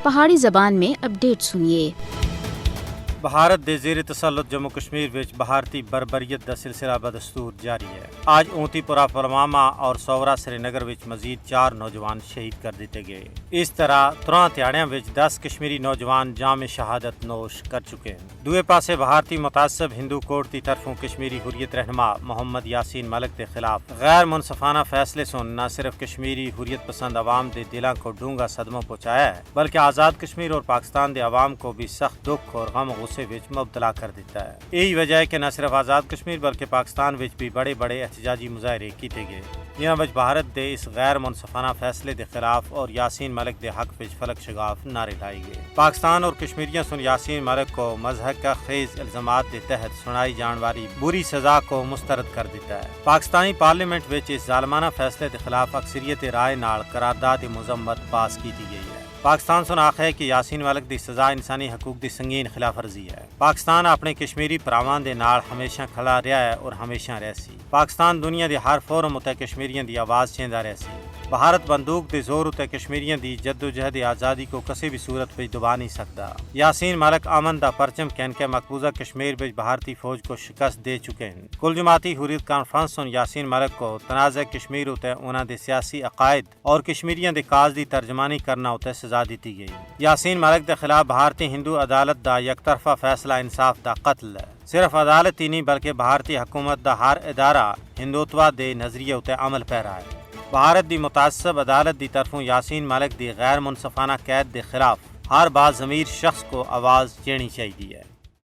پہاڑی زبان میں اپڈیٹ سنیے۔ بھارت دے زیر تسلط جموں کشمیر وچ بھارتی بربریت دا سلسلہ بدستور جاری ہے۔ آج اونتی پورہ پلوامہ اور سورا سری نگر وچ مزید 4 نوجوان شہید کر دیتے گئے۔ اس طرح 3 تہاڑیاں وچ 10 کشمیری نوجوان جام شہادت نوش کر چکے ہیں۔ دوے پاسے بھارتی متعصب ہندو کورٹ کی طرفوں کشمیری حریت رہنما محمد یاسین ملک کے خلاف غیر منصفانہ فیصلے سن نہ صرف کشمیری حریت پسند عوام دے دلاں کو ڈونگا صدمہ پہنچایا ہے، بلکہ آزاد کشمیر اور پاکستان دے عوام کو بھی سخت دکھ اور غم غصے وچ مبتلا کر دیتا ہے۔ یہی وجہ ہے کہ نہ صرف آزاد کشمیر بلکہ پاکستان وچ بھی بڑے بڑے احتجاجی مظاہرے کیتے گئے، جنہاں وچ بھارت دے اس غیر منصفانہ فیصلے دے خلاف اور یاسین ملک دے حق وچ فلک شگاف نعرے لائے گئے۔ پاکستان اور کشمیریاں سن یاسین ملک کو مضحکہ خیز الزامات کے تحت سنائی جان والی بری سزا کو مسترد کر دیتا ہے۔ پاکستانی پارلیمنٹ وچ اس ظالمانہ فیصلے کے خلاف اکثریت رائے نال قرارداد مذمت پاس کی گئی ہے۔ پاکستان سن آخ ہے کہ یاسین ملک دی سزا انسانی حقوق دی سنگین خلاف ورزی ہے۔ پاکستان اپنے کشمیری پراواں دے نال ہمیشہ کھڑا رہا ہے اور ہمیشہ رہ سی۔ پاکستان دنیا دی ہر فورم اتے کشمیریاں دی آواز چیندا رہ سی۔ بھارت بندوق دے زور اتے کشمیریاں دی جدوجہد آزادی کو کسی بھی صورت وچ دبا نہیں سکتا۔ یاسین ملک امن دا پرچم کہن کے مقبوضہ کشمیر وچ بھارتی فوج کو شکست دے چکے ہیں۔ کل جماعتی حریت کانفرنس سن یاسین ملک کو تنازع کشمیر اتے انہاں دے سیاسی عقائد اور کشمیریاں دے کاز دی ترجمانی کرنا اتے سزا دیتی گئی۔ یاسین ملک دے خلاف بھارتی ہندو عدالت دا یک طرفہ فیصلہ انصاف دا قتل ہے۔ صرف عدالت ہی نہیں بلکہ بھارتی حکومت دا ہر ادارہ ہندوتوا دے نظریے اتے عمل پیرا ہے۔ بھارت دی متعصب عدالت دی طرفوں یاسین ملک دی غیر منصفانہ قید دے خلاف ہر با ضمیر شخص کو آواز چینی چاہیے ہے۔